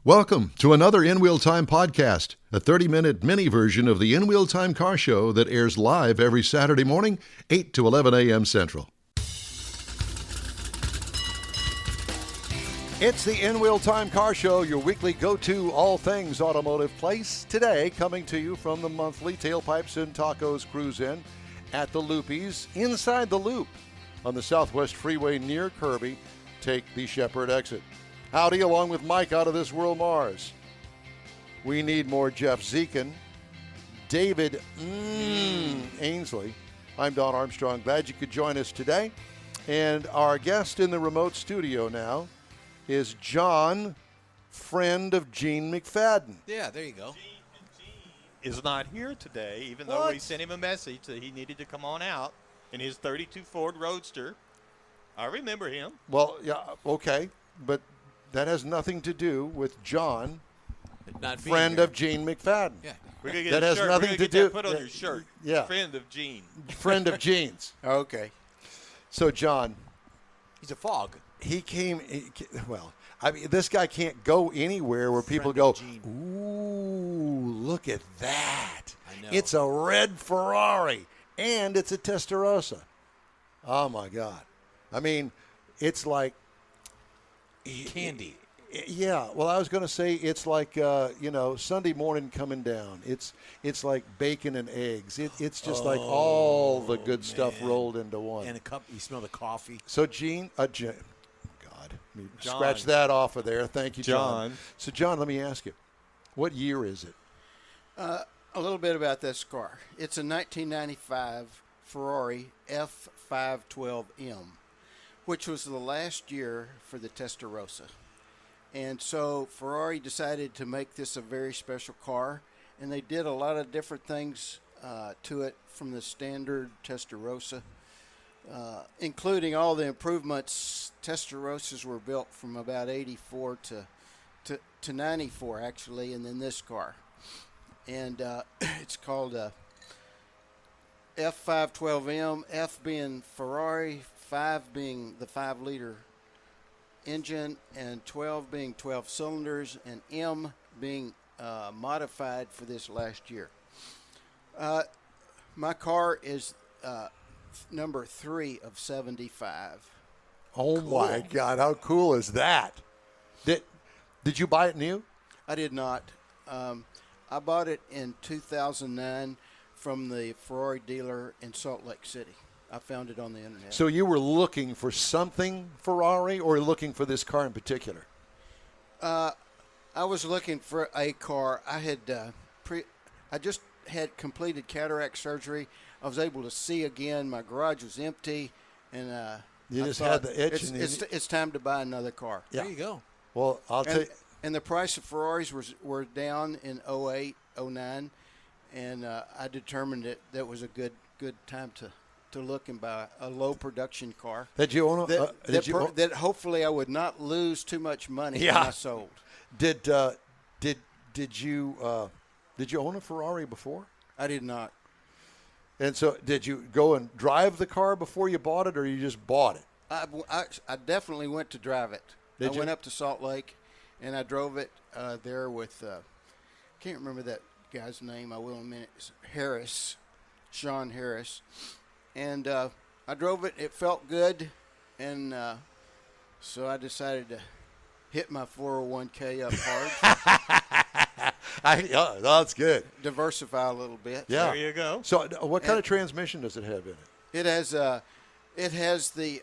Welcome to another In Wheel Time podcast, a 30-minute mini version of the In Wheel Time car show that airs live every Saturday morning, 8 to 11 a.m. Central. It's the In Wheel Time car show, your weekly go-to all things automotive place. Today, coming to you from the monthly Tailpipes and Tacos Cruise-In at the Lupe's, inside the Loop on the Southwest Freeway near Kirby. Take the Shepherd exit. Howdy, along with Mike out of this world Mars. We need more Jeff Zekin. David Ainsley. I'm Don Armstrong. Glad you could join us today. And our guest in the remote studio now is John, friend of Gene McFadden. Yeah, there you go. Gene is not here today, even though we sent him a message that he needed to come on out in his 32 Ford Roadster. I remember him. Well, yeah, okay, but that has nothing to do with John, Not friend of Gene McFadden. Yeah. We're gonna get That a has shirt. nothing We're to gonna do- get that put on your shirt. Yeah. Friend of Gene. Friend of Gene's. Okay. So, John, He's a fog. well, I mean, this guy can't go anywhere where people Friend go, of Gene. ooh, look at that. I know. It's a red Ferrari, and it's a Testarossa. Oh, my God. I mean, it's like Candy. Yeah, well, I was going to say it's like Sunday morning coming down. It's like bacon and eggs. It's just like all the good stuff rolled into one. And a cup. You smell the coffee. So Gene, God, let me John. scratch that off of there. Thank you, John. John. So John, let me ask you, what year is it? A little bit about this car. It's a 1995 Ferrari F512M, which was the last year for the Testarossa. And so Ferrari decided to make this a very special car, and they did a lot of different things to it from the standard Testarossa, including all the improvements. Testarossas were built from about 84 to 94, actually, and then this car. And it's called F512M, F being Ferrari, 5 being the 5-liter engine, and 12 being 12 cylinders, and M being modified for this last year. My car is number 3 of 75. Oh, my God, how cool is that? Did you buy it new? I did not. I bought it in 2009 from the Ferrari dealer in Salt Lake City. I found it on the internet. So you were looking for something Ferrari, or looking for this car in particular? I was looking for a car. I had I just had completed cataract surgery. I was able to see again. My garage was empty, and You I just thought, had the itch. It's time to buy another car. Yeah. There you go. Well, I'll tell you. And the price of Ferraris were down in 08, 09, and I determined that was a good time to look and buy a low production car. Did you own a? That hopefully I would not lose too much money when I sold. Did you own a Ferrari before? I did not. And so, did you go and drive the car before you bought it, or you just bought it? I definitely went to drive it. Did I you? went up to Salt Lake, and I drove it there with can't remember that guy's name. I will in a minute. It's Sean Harris. And I drove it. It felt good, and so I decided to hit my 401k up hard. That's good. Diversify a little bit. Yeah. There you go. So, what kind of transmission does it have in it? It has the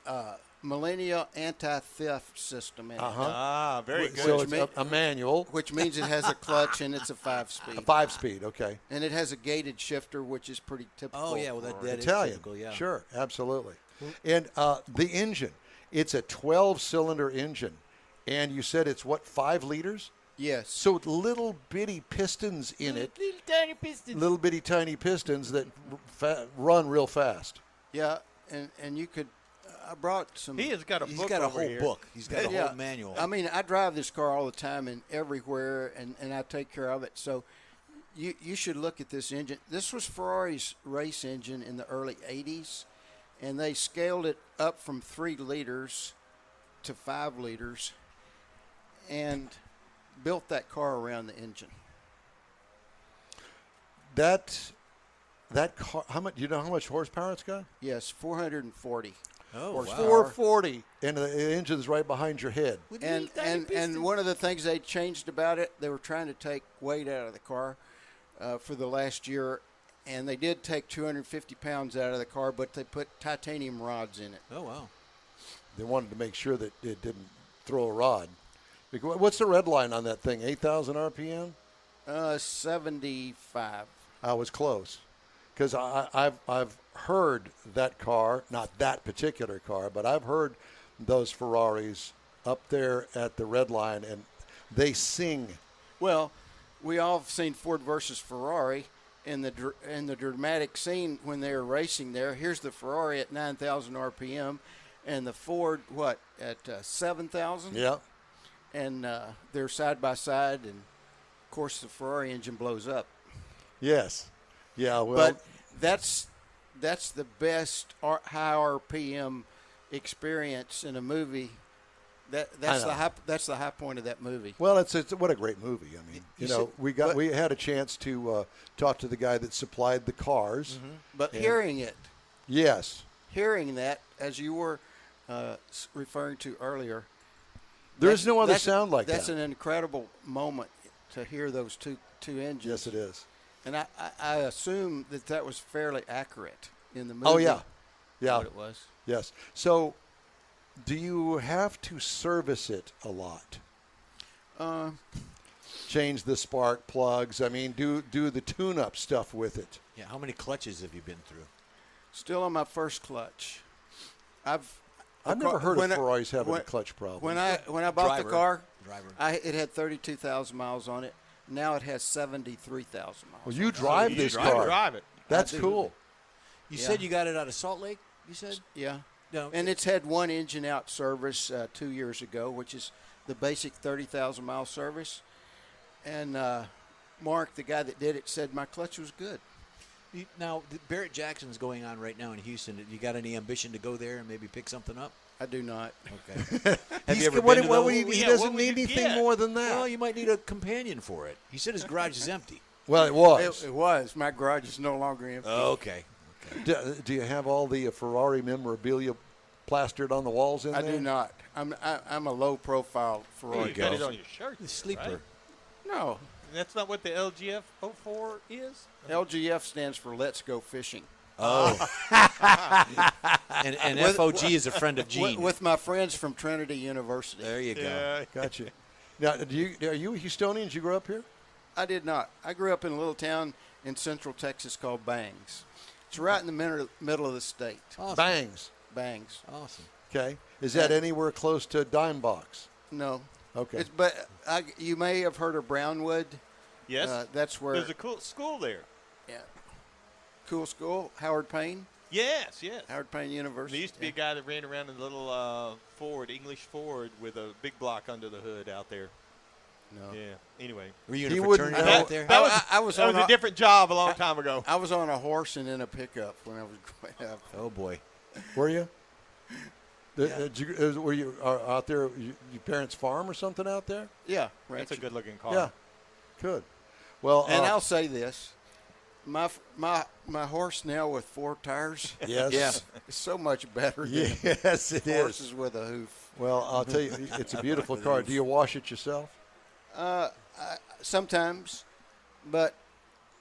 Millennial anti-theft system in it. Ah, very good. So it's a manual. Which means it has a clutch and it's a 5-speed. A 5-speed, okay. And it has a gated shifter, which is pretty typical. Oh, yeah, well, that is Italian. typical, yeah. Sure, absolutely. And the engine, it's a 12-cylinder engine. And you said it's, 5 liters? Yes. So little bitty pistons in it. Little tiny pistons. Little bitty tiny pistons that run real fast. Yeah, and you could. I brought some. He has got a book He's got a over whole here. book. He's got a Yeah. whole manual. I mean, I drive this car all the time and everywhere, and I take care of it. So you should look at this engine. This was Ferrari's race engine in the early 80s, and they scaled it up from 3 liters to 5 liters. And built that car around the engine. That car, how much? Do you know how much horsepower it's got? Yes, 440. Oh, horsepower. wow. 440, and the engine's right behind your head. With And these tiny and pistons. one of the things they changed about it, they were trying to take weight out of the car for the last year, and they did take 250 pounds out of the car, but they put titanium rods in it. Oh, wow. They wanted to make sure that it didn't throw a rod. What's the red line on that thing? 8,000 RPM? 75. I was close, because I've heard that car, not that particular car, but I've heard those Ferraris up there at the red line, and they sing. Well, we all have seen Ford versus Ferrari in the dramatic scene when they were racing there. Here's the Ferrari at 9,000 RPM, and the Ford at 7,000. Yeah. And they're side by side, and of course the Ferrari engine blows up. Yes. Yeah. Well. But that's the best high RPM experience in a movie. That's the high point of that movie. Well, it's what a great movie. I mean, we had a chance to talk to the guy that supplied the cars. Mm-hmm. But And- hearing that, as you were referring to earlier, There's no other that's- sound like that's that. an incredible moment to hear those two engines. Yes, it is. And I assume that was fairly accurate in the movie. Oh yeah, yeah. What it was. Yes. So, do you have to service it a lot? Change the spark plugs. I mean, do the tune-up stuff with it. Yeah, how many clutches have you been through? Still on my first clutch. I've never heard of when I- Ferraris having when- a clutch problem. When I bought the car, Driver. it had 32,000 miles on it. Now it has 73,000 miles. Well, you on it. drive You this drive car. it. Drive it. That's I do. cool. You Yeah. said you got it out of Salt Lake, you said? Yeah. No. And it's had one engine out service 2 years ago, which is the basic 30,000 mile service. And Mark, the guy that did it, said my clutch was good. Now, Barrett Jackson's going on right now in Houston. You got any ambition to go there and maybe pick something up? I do not. Okay. Have you ever What- been to what- those? he Yeah, doesn't what would need you anything get? more than that. Well, you might need a companion for it. He said his garage is empty. Well, it was. It was. My garage is no longer empty. Okay. Do you have all the Ferrari memorabilia plastered on the walls in I there? do not. I'm a low profile Oh, Ferrari. you got it go. on your shirt. The sleeper. Right? No. That's not what the LGF 04 is? LGF stands for Let's Go Fishing. Oh. and With- FOG is a friend of Gene. With my friends from Trinity University. There you go. Yeah. Gotcha. Now, are you a Houstonian? Did you grow up here? I did not. I grew up in a little town in central Texas called Bangs. It's right in the middle of the state. Awesome. Bangs. Bangs. Awesome. Okay. Is that anywhere close to Dime Box? No. Okay. But you may have heard of Brownwood. Yes. That's where. There's a cool school there. Yeah. Cool school. Howard Payne. Yes, yes. Howard Payne University. There used to be a guy that ran around in a little Ford, English Ford, with a big block under the hood out there. No. Yeah. Anyway. Were you in He a wouldn't fraternity know. out there? I was That on was a different job a long time ago. I was on a horse and in a pickup when I was growing up. Oh, boy. Were you? Were you out there? Your parents' farm or something out there? Yeah. That's a good-looking car. Yeah. Good. Well, And I'll say this. My horse now with 4 tires yes. Yeah. is so much better than Yes, it is. horses with a hoof. Well, I'll tell you, it's a beautiful car. Do you wash it yourself? Sometimes, but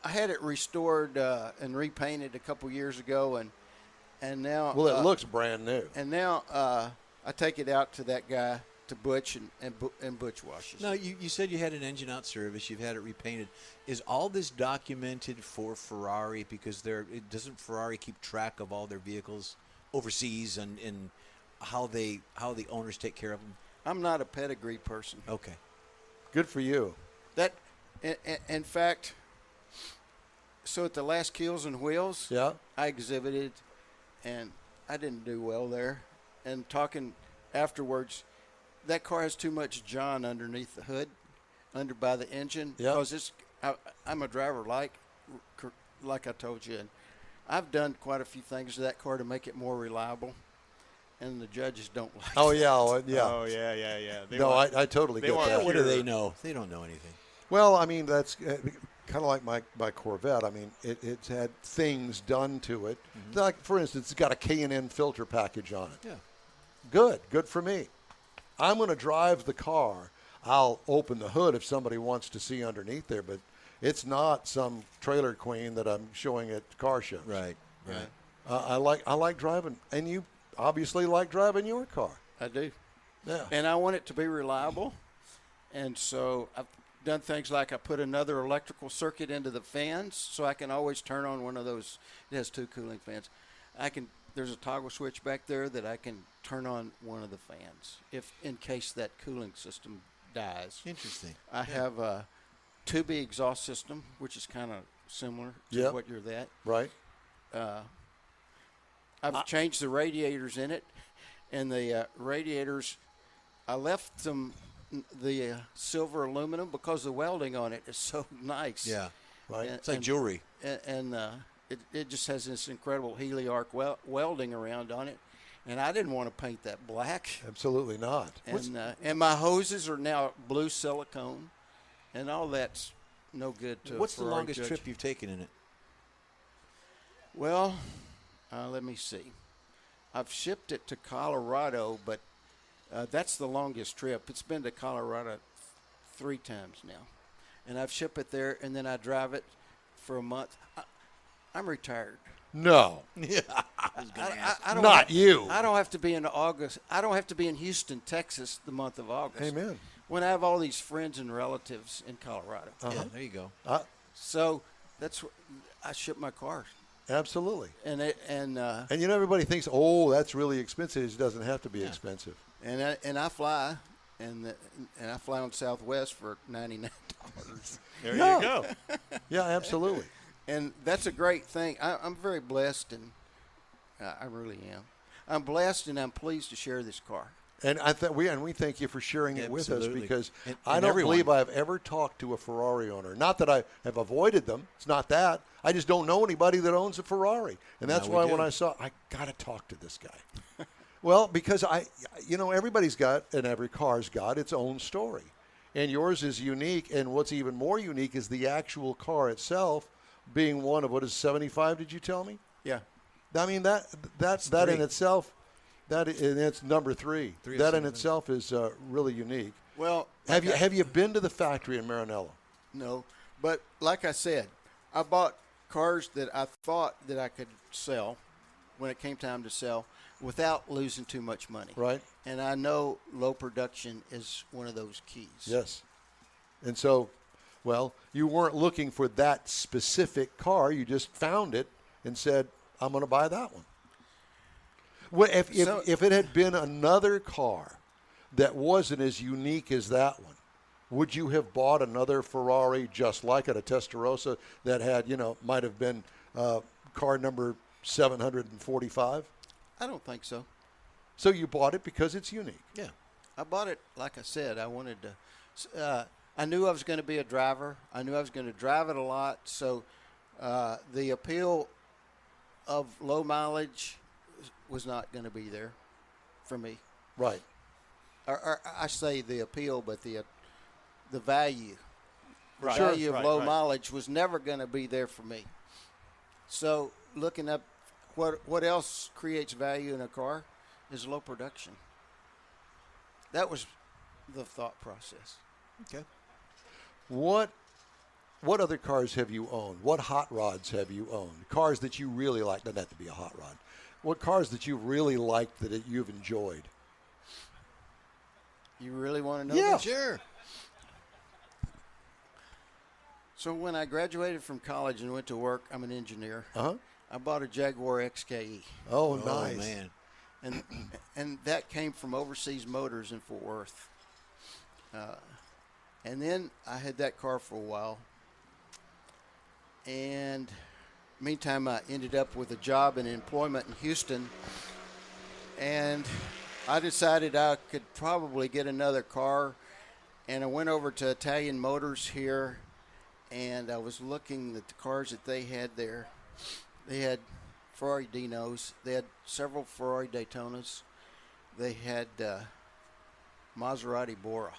I had it restored and repainted a couple years ago, and now Well, it looks brand new. and now I take it out to that guy to Butch and Butch washes. Now, you said you had an engine out service. You've had it repainted. Is all this documented for Ferrari? Because doesn't Ferrari keep track of all their vehicles overseas and how the owners take care of them? I'm not a pedigree person. Okay. Good for you. That, in fact, so at the last Keels and Wheels, Yeah. I exhibited, and I didn't do well there. And talking afterwards, that car has too much John underneath the hood, under by the engine. Yeah. Because I'm a driver like I told you, and I've done quite a few things to that car to make it more reliable. and the judges don't like Oh, that. yeah. Oh, yeah. No, I totally they get want that. What do they know? They don't know anything. Well, I mean, that's kind of like my Corvette. I mean, it's had things done to it. Like, for instance, it's got a K&N filter package on it. Yeah. Good for me. I'm going to drive the car. I'll open the hood if somebody wants to see underneath there, but it's not some trailer queen that I'm showing at car shows. Right. I like driving, and you obviously like driving your car. I do. Yeah. And I want it to be reliable. And so I've done things like I put another electrical circuit into the fans so I can always turn on one of those. It has 2 cooling fans. There's a toggle switch back there that I can turn on one of the fans in case that cooling system dies. Interesting. I have a 2B exhaust system, which is kind of similar to what you're that. Right. I've changed the radiators in it, and the radiators, I left them the silver aluminum because the welding on it is so nice. Yeah. Right. It's like jewelry. And it just has this incredible Heliarc welding around on it, and I didn't want to paint that black. Absolutely not. And my hoses are now blue silicone, and all that's no good to. What's the Ferrari longest judge. trip you've taken in it? Well, let me see. I've shipped it to Colorado, but that's the longest trip. It's been to Colorado 3 times now. And I've shipped it there, and then I drive it for a month. I'm retired. No. Yeah. I don't Not you. I don't have to be in August. I don't have to be in Houston, Texas, the month of August. Amen. When I have all these friends and relatives in Colorado. Yeah, there you go. So that's I ship my cars. Absolutely. And everybody thinks, oh, that's really expensive. It doesn't have to be expensive. And I fly, and I fly on Southwest for $99. There you go. Yeah, absolutely. And that's a great thing. I'm very blessed, and I really am. I'm blessed, and I'm pleased to share this car. And we thank you for sharing it with us, because I don't everyone. believe I've ever talked to a Ferrari owner. Not that I have avoided them. It's not that. I just don't know anybody that owns a Ferrari. And that's why when I saw, I got to talk to this guy. Well, because everybody's got, and every car's got its own story. And yours is unique. And what's even more unique is the actual car itself being one of, what is 75, did you tell me? Yeah. I mean, that in itself, and it's number 3. That in itself is really unique. Well, have you been to the factory in Maranello? No, but like I said, I bought cars that I thought that I could sell when it came time to sell without losing too much money. Right. And I know low production is one of those keys. Yes. And so, well, you weren't looking for that specific car. You just found it and said, I'm going to buy that one. Well, if it had been another car that wasn't as unique as that one, would you have bought another Ferrari just like it, a Testarossa that had, might have been car number 745? I don't think so. So you bought it because it's unique. Yeah. I bought it, like I said, I wanted to. I knew I was going to be a driver. I knew I was going to drive it a lot. So the appeal of low mileage was not going to be there for me. Right. Or I say the appeal, but the value. The Right. value of Right, low right. mileage was never going to be there for me. So looking up what else creates value in a car is low production. That was the thought process. Okay. What other cars have you owned? What hot rods have you owned? Cars that you really like. Doesn't have to be a hot rod. What cars that you really liked that you've enjoyed? You really want to know? Yeah. that? Sure. So when I graduated from college and went to work, I'm an engineer. Uh-huh. I bought a Jaguar XKE, Oh, Oh, nice. man. and that came from Overseas Motors in Fort Worth. And then I had that car for a while. And meantime, I ended up with a job and employment in Houston. And I decided I could probably get another car. And I went over to Italian Motors here, and I was looking at the cars that they had there. They had Ferrari Dinos. They had several Ferrari Daytonas. they had Maserati Bora.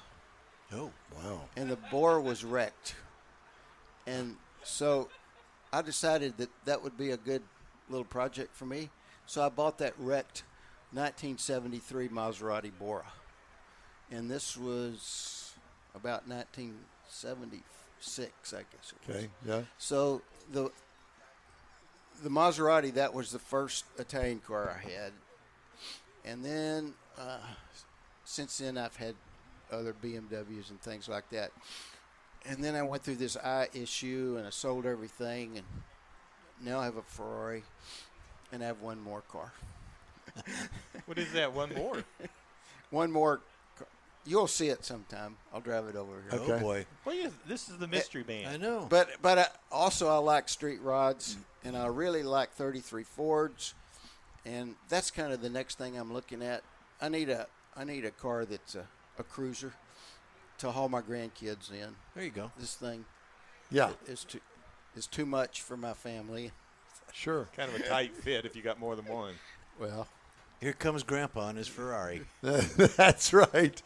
Oh, Wow. And the Bora was wrecked. And so I decided that would be a good little project for me. So I bought that wrecked 1973 Maserati Bora. And this was about 1976, I guess it was. Okay, yeah. So the Maserati, that was the first Italian car I had. And then since then I've had other BMWs and things like that. And then I went through this eye issue and I sold everything, and now I have a Ferrari and I have one more car. What is that? One more? One more. You'll see it sometime. I'll drive it over here. Okay. oh boy. Well, yeah, this is the mystery band. I know. But also I like street rods, and I really like 33 Fords, and that's kind of the next thing I'm looking at. I need a car that's a cruiser to haul my grandkids in. There you go. This thing Yeah, is too much for my family. sure. Kind of a tight fit if you got more than one. Well, Here comes Grandpa in his Ferrari. That's right.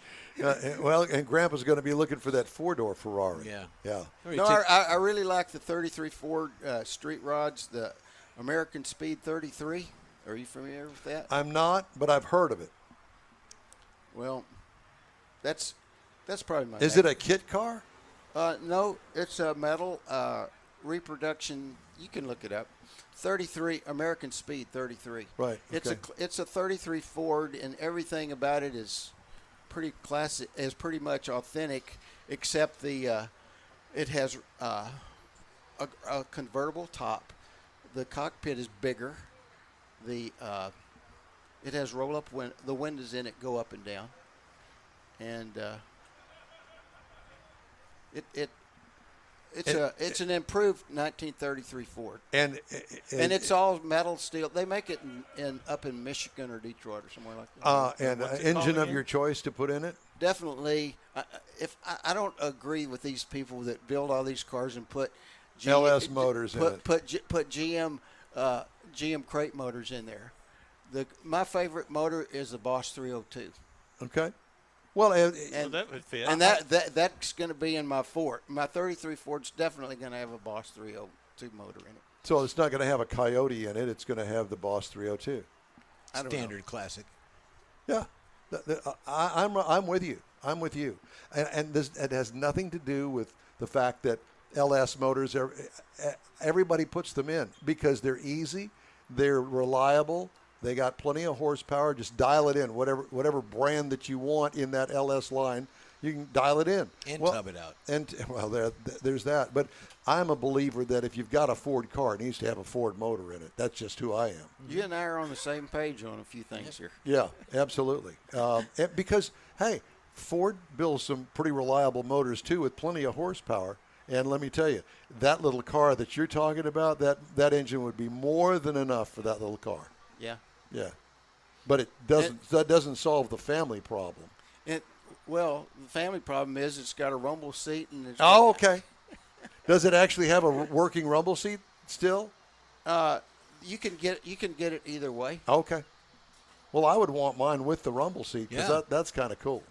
Well, and Grandpa's going to be looking for that four-door Ferrari. Yeah. Yeah. no, I really like the 33 Ford street rods, the American Speed 33. Are you familiar with that? I'm not, but I've heard of it. Well, that's probably my. Is it a kit car? No, it's a metal reproduction. You can look it up. 33 American Speed 33. Right. It's a 33 Ford, and everything about it is pretty classic. Is pretty much authentic, except it has a convertible top. The cockpit is bigger. It has roll up the windows in it go up and down, and it's an improved 1933 Ford, and it's all metal steel. They make it up in Michigan or Detroit or somewhere like that. and What's it engine called of again? your choice to put in it. Definitely, if I don't agree with these people that build all these cars and put LS motors in it. Put GM crate motors in there. My favorite motor is the Boss 302. Okay. Well, Well, that would fit. And that's going to be in my Ford. My 33 Ford's definitely going to have a Boss 302 motor in it. so it's not going to have a Coyote in it. It's going to have the Boss 302. I don't Standard classic. Yeah, I'm with you. I'm with you. And it has nothing to do with the fact that LS motors everybody puts them in because they're easy, they're reliable. They got plenty of horsepower. Just dial it in. Whatever brand that you want in that LS line, you can dial it in. And tub it out. And there's that. But I'm a believer that if you've got a Ford car, it needs to have a Ford motor in it. That's just who I am. You and I are on the same page on a few things here. Yeah, absolutely. Because, hey, Ford builds some pretty reliable motors, too, with plenty of horsepower. And let me tell you, that little car that you're talking about, that engine would be more than enough for that little car. Yeah. Yeah, but that doesn't solve the family problem. Well, the family problem is it's got a rumble seat and it's Okay. Does it actually have a working rumble seat still? you can get it either way. Okay. Well, I would want mine with the rumble seat because Yeah. that's kind of cool.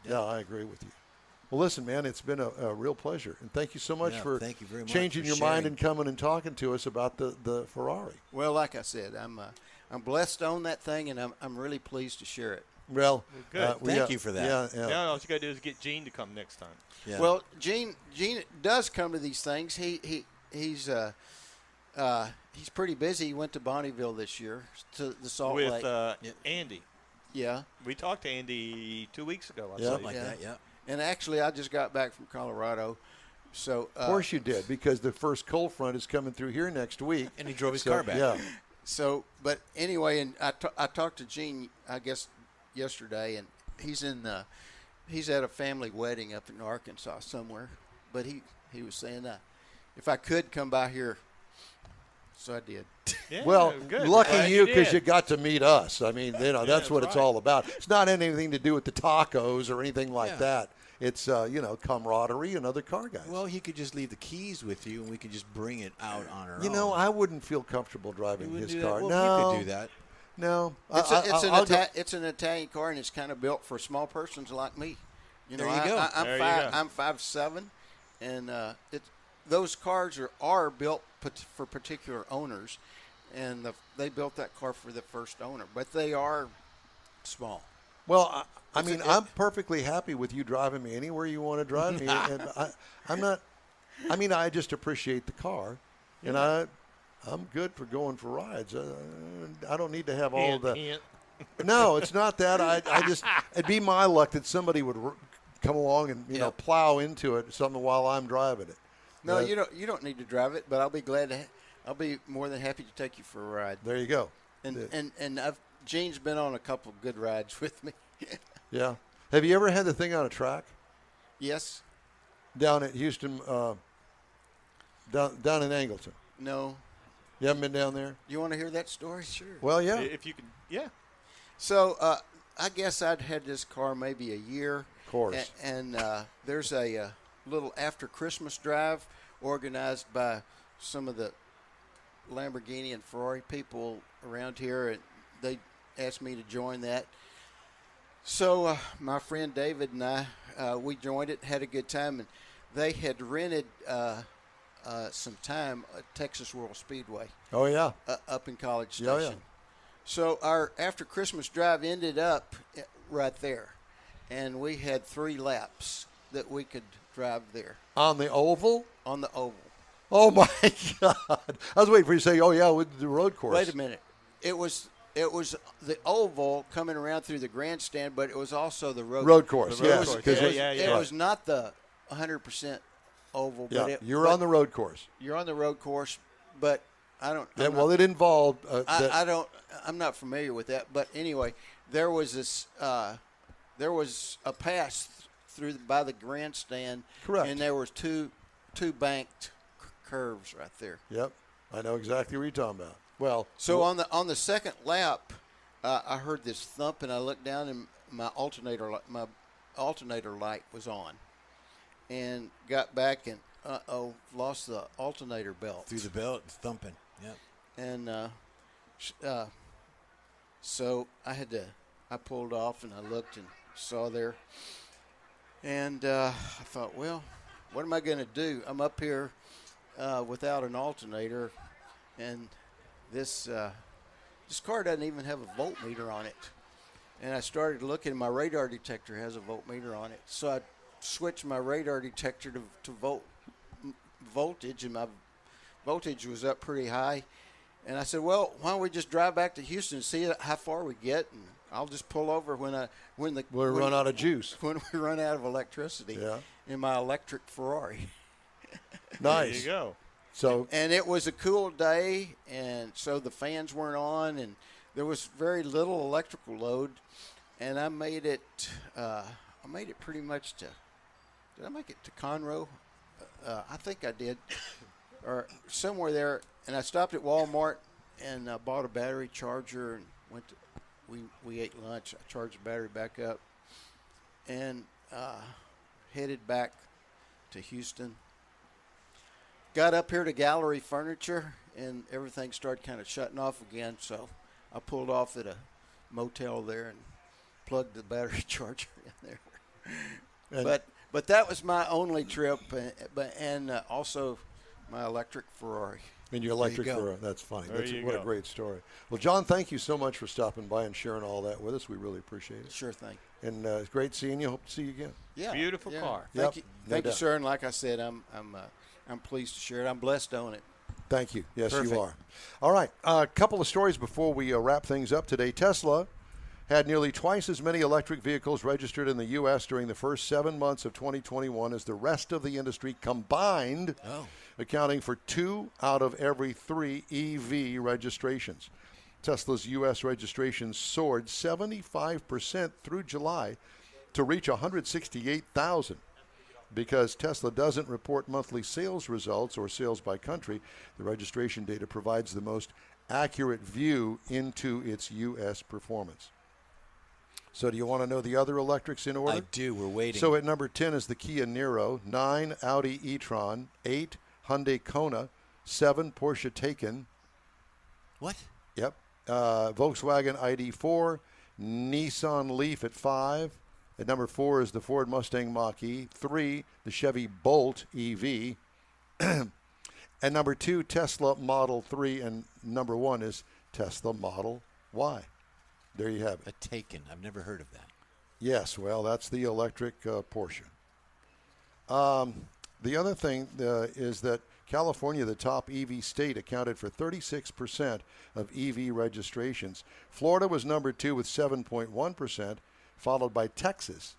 Yeah, I agree with you. Well, listen, man, it's been a real pleasure, and thank you so much for thank you very much changing for your mind sharing. and coming and talking to us about the Ferrari. Well, like I said, I'm blessed to own that thing, and I'm really pleased to share it. Well, good. Thank you for that. Yeah. Now all you got to do is get Gene to come next time. Yeah. Well, Gene does come to these things. He's pretty busy. He went to Bonneville this year to the Salt With Lake. Andy. Yeah. We talked to Andy 2 weeks ago. I Yeah. believe. like Yeah. that, yeah. And actually, I just got back from Colorado, so Of course you did, because the first cold front is coming through here next week. And he drove his So, car back. Yeah. So, but anyway, and I talked to Gene, I guess, yesterday, and he's at a family wedding up in Arkansas somewhere. But he was saying if I could come by here, so I did. Yeah, Well, good. lucky Glad you because did. you got to meet us. I mean, that's that's what it's right. all about. It's not anything to do with the tacos or anything like Yeah. that. It's camaraderie and other car guys. Well, he could just leave the keys with you, and we could just bring it out on our own. I wouldn't feel comfortable driving You wouldn't his do car. that? Well, no, you could do that. No, It's an Italian car, and it's kind of built for small persons like me. You know, There you go. I'm 5'7", and those cars are built for particular owners, and they built that car for the first owner, but they are small. Well, I'm perfectly happy with you driving me anywhere you want to drive me, and I'm not. I mean, I just appreciate the car, and I'm good for going for rides. I don't need to have all the. No, it's not that. I just it'd be my luck that somebody would come along and you know plow into it something while I'm driving it. No, you don't need to drive it, but I'll be more than happy to take you for a ride. There you go. And Gene's been on a couple of good rides with me. Yeah. Have you ever had the thing on a track? Yes. Down at Houston, down in Angleton. No. You haven't been down there? You want to hear that story? Sure. Well, yeah. If you can, yeah. So I guess I'd had this car maybe a year. Of course. And there's a little after Christmas drive organized by some of the Lamborghini and Ferrari people around here, and they asked me to join that. So my friend David and I, we joined it, had a good time, and they had rented some time at Texas World Speedway. Oh, yeah. Up in College Station. Yeah, yeah. So our after Christmas drive ended up right there, and we had 3 laps that we could drive there. On the oval? On the oval. Oh, my God. I was waiting for you to say, oh, yeah, with the road course. Wait a minute. It was the oval coming around through the grandstand, but it was also the road course. Yes. It was not the 100% oval. Yeah, but you're on the road course. You're on the road course, but I don't. It involved. I'm not familiar with that, but anyway, there was this. There was a pass through by the grandstand. Correct. And there was two banked curves right there. Yep, I know exactly what you're talking about. Well, so on the second lap, I heard this thump, and I looked down, and my alternator light was on, and got back and lost the alternator belt. Through the belt, thumping. Yep. And so I pulled off, and I looked and saw there, and I thought, well, what am I going to do? I'm up here without an alternator, and this car doesn't even have a voltmeter on it. And I started looking, my radar detector has a voltmeter on it. So I switched my radar detector to voltage, and my voltage was up pretty high. And I said, well, why don't we just drive back to Houston and see how far we get, and I'll just pull over when we run out of juice. When we run out of electricity in my electric Ferrari. Nice. There you go. So, and it was a cool day, and so the fans weren't on, and there was very little electrical load, and I made it pretty much to. Did I make it to Conroe? I think I did, or somewhere there. And I stopped at Walmart and bought a battery charger and went to. We ate lunch. I charged the battery back up, and headed back to Houston. Got up here to Gallery Furniture, and everything started kind of shutting off again. So I pulled off at a motel there and plugged the battery charger in there. But that was my only trip, and also my electric Ferrari. And your electric Ferrari. That's funny. What a great story. Well, John, thank you so much for stopping by and sharing all that with us. We really appreciate it. Sure thing. And it's great seeing you. Hope to see you again. Yeah. Beautiful car. Thank you. Thank you, sir. And like I said, I'm pleased to share it. I'm blessed to own it. Thank you. Yes, Perfect. you are. All right. A couple of stories before we wrap things up today. Tesla had nearly twice as many electric vehicles registered in the U.S. during the first 7 months of 2021 as the rest of the industry combined, accounting for 2 out of every 3 EV registrations. Tesla's U.S. registrations soared 75% through July to reach 168,000. Because Tesla doesn't report monthly sales results or sales by country, the registration data provides the most accurate view into its U.S. performance. So do you want to know the other electrics in order? I do. We're waiting. So at number 10 is the Kia Niro, 9 Audi e-tron, 8 Hyundai Kona, 7 Porsche Taycan. What? Yep. Volkswagen ID4, Nissan Leaf at 5. At number 4 is the Ford Mustang Mach-E. 3, the Chevy Bolt EV. And number 2, Tesla Model 3. And number 1 is Tesla Model Y. There you have it. A Taken. I've never heard of that. Yes, well, that's the electric portion. The other thing is that California, the top EV state, accounted for 36% of EV registrations. Florida was number 2 with 7.1%, followed by Texas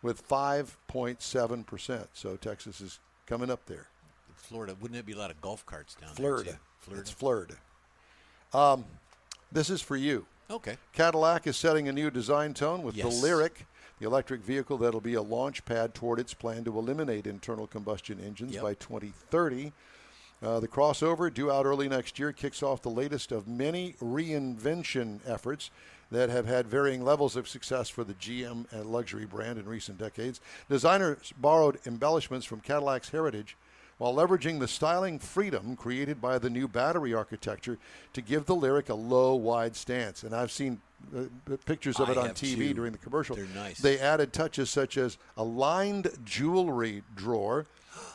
with 5.7%. So Texas is coming up there. Florida, wouldn't it be a lot of golf carts down Florida. there? Florida. It's Florida. This is for you. Okay. Cadillac is setting a new design tone with the Yes. Lyric, the electric vehicle that'll be a launch pad toward its plan to eliminate internal combustion engines by 2030. The crossover, due out early next year, kicks off the latest of many reinvention efforts that have had varying levels of success for the GM and luxury brand in recent decades. Designers borrowed embellishments from Cadillac's heritage while leveraging the styling freedom created by the new battery architecture to give the Lyric a low, wide stance. And I've seen pictures of it on TV during the commercial. They're nice. They added touches such as a lined jewelry drawer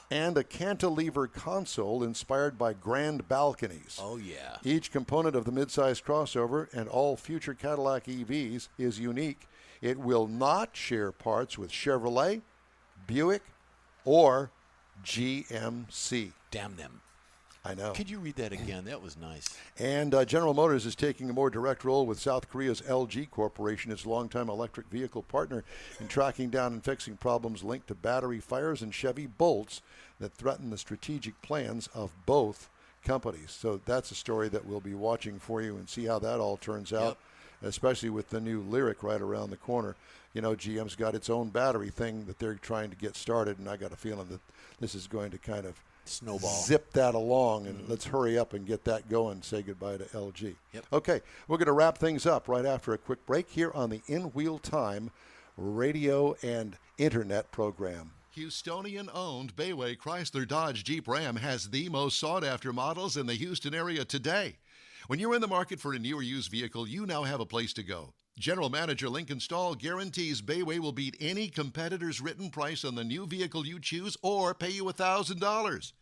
and a cantilever console inspired by grand balconies. Oh, yeah. Each component of the midsize crossover and all future Cadillac EVs is unique. It will not share parts with Chevrolet, Buick, or GMC. Damn them. I know. Could you read that again? That was nice. And General Motors is taking a more direct role with South Korea's LG Corporation, its longtime electric vehicle partner, in tracking down and fixing problems linked to battery fires and Chevy Bolts that threaten the strategic plans of both companies. So that's a story that we'll be watching for you and see how that all turns out, especially with the new Lyric right around the corner. You know, GM's got its own battery thing that they're trying to get started, and I got a feeling that this is going to kind of snowball, zip that along, and let's hurry up and get that going and say goodbye to LG. Yep. Okay, we're going to wrap things up right after a quick break here on the In Wheel Time radio and internet program. Houstonian-owned Bayway Chrysler Dodge Jeep Ram has the most sought-after models in the Houston area today. When you're in the market for a new or used vehicle, you now have a place to go. General Manager Lincoln Stahl guarantees Bayway will beat any competitor's written price on the new vehicle you choose or pay you $1,000.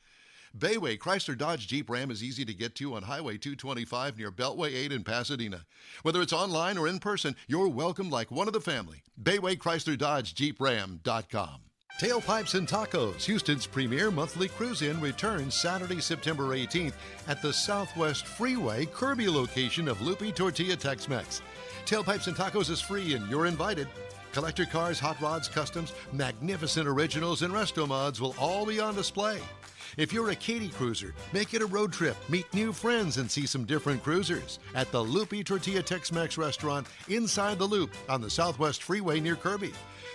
Bayway Chrysler Dodge Jeep Ram is easy to get to on Highway 225 near Beltway 8 in Pasadena. Whether it's online or in person, you're welcome like one of the family. Bayway Chrysler Dodge Jeep Ram.com. Tailpipes and Tacos, Houston's premier monthly cruise-in, returns Saturday, September 18th at the Southwest Freeway Kirby location of Lupe Tortilla Tex-Mex. Tailpipes and Tacos is free and you're invited. Collector cars, hot rods, customs, magnificent originals, and resto mods will all be on display. If you're a Katy cruiser, make it a road trip, meet new friends, and see some different cruisers at the Lupe Tortilla Tex-Mex restaurant inside the Loop on the Southwest Freeway near Kirby.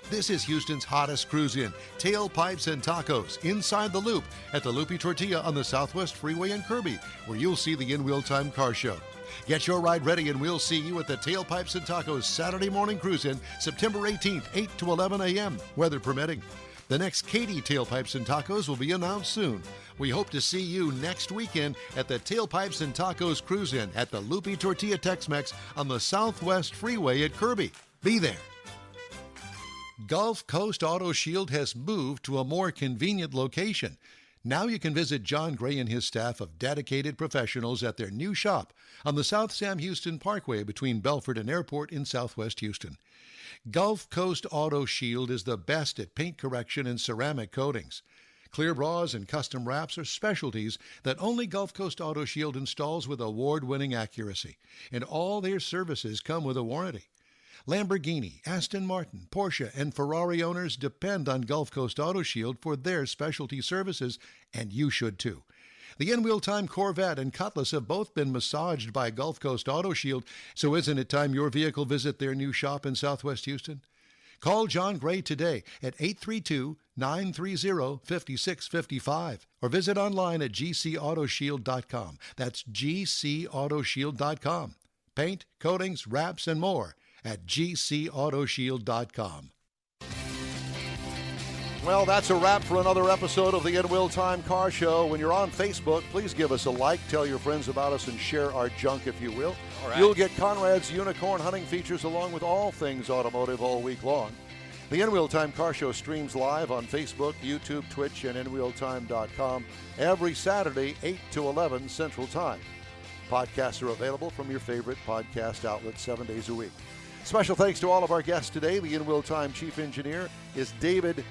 This is Houston's hottest cruise-in, Tailpipes and Tacos, inside the Loop at the Lupe Tortilla on the Southwest Freeway in Kirby, where you'll see the In Wheel Time car show. Get your ride ready and we'll see you at the Tailpipes and Tacos Saturday morning cruise-in, September 18th, 8 to 11 a.m., weather permitting. The next Katy Tailpipes and Tacos will be announced soon. We hope to see you next weekend at the Tailpipes and Tacos Cruise-In at the Lupe Tortilla Tex-Mex on the Southwest Freeway at Kirby. Be there. Gulf Coast Auto Shield has moved to a more convenient location. Now you can visit John Gray and his staff of dedicated professionals at their new shop on the South Sam Houston Parkway between Belford and Airport in Southwest Houston. Gulf Coast Auto Shield is the best at paint correction and ceramic coatings. Clear bras and custom wraps are specialties that only Gulf Coast Auto Shield installs with award-winning accuracy, and all their services come with a warranty. Lamborghini, Aston Martin, Porsche, and Ferrari owners depend on Gulf Coast Auto Shield for their specialty services, and you should too. The In-Wheel Time Corvette and Cutlass have both been massaged by Gulf Coast Auto Shield, so isn't it time your vehicle visit their new shop in Southwest Houston? Call John Gray today at 832-930-5655 or visit online at gcautoshield.com. That's gcautoshield.com. Paint, coatings, wraps, and more at gcautoshield.com. Well, that's a wrap for another episode of the In Wheel Time Car Show. When you're on Facebook, please give us a like, tell your friends about us, and share our junk, if you will. All right. You'll get Conrad's unicorn hunting features along with all things automotive all week long. The In Wheel Time Car Show streams live on Facebook, YouTube, Twitch, and InWheelTime.com every Saturday, 8 to 11 Central Time. Podcasts are available from your favorite podcast outlet 7 days a week. Special thanks to all of our guests today. The In Wheel Time Chief Engineer is David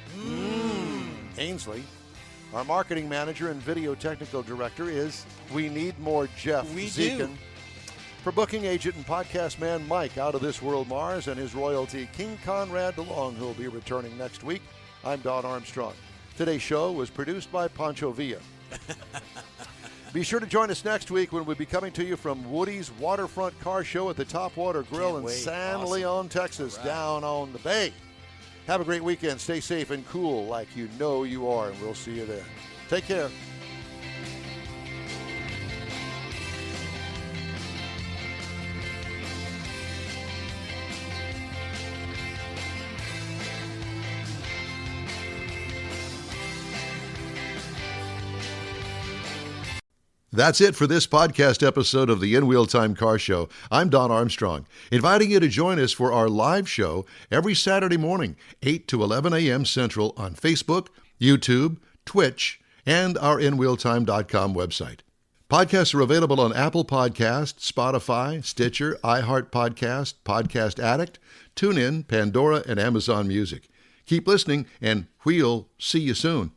Ainsley. Our Marketing Manager and Video Technical Director is We Need More Jeff Zekin. For booking agent and podcast man Mike Out of This World Mars and his royalty King Conrad DeLong, who will be returning next week, I'm Don Armstrong. Today's show was produced by Pancho Villa. Be sure to join us next week when we'll be coming to you from Woody's Waterfront Car Show at the Topwater Grill in San Leon, Texas, down on the bay. Have a great weekend. Stay safe and cool like you know you are, and we'll see you there. Take care. That's it for this podcast episode of the In Wheel Time Car Show. I'm Don Armstrong, inviting you to join us for our live show every Saturday morning, 8 to 11 a.m. Central on Facebook, YouTube, Twitch, and our InWheelTime.com website. Podcasts are available on Apple Podcasts, Spotify, Stitcher, iHeart Podcast, Podcast Addict, TuneIn, Pandora, and Amazon Music. Keep listening, and we'll see you soon.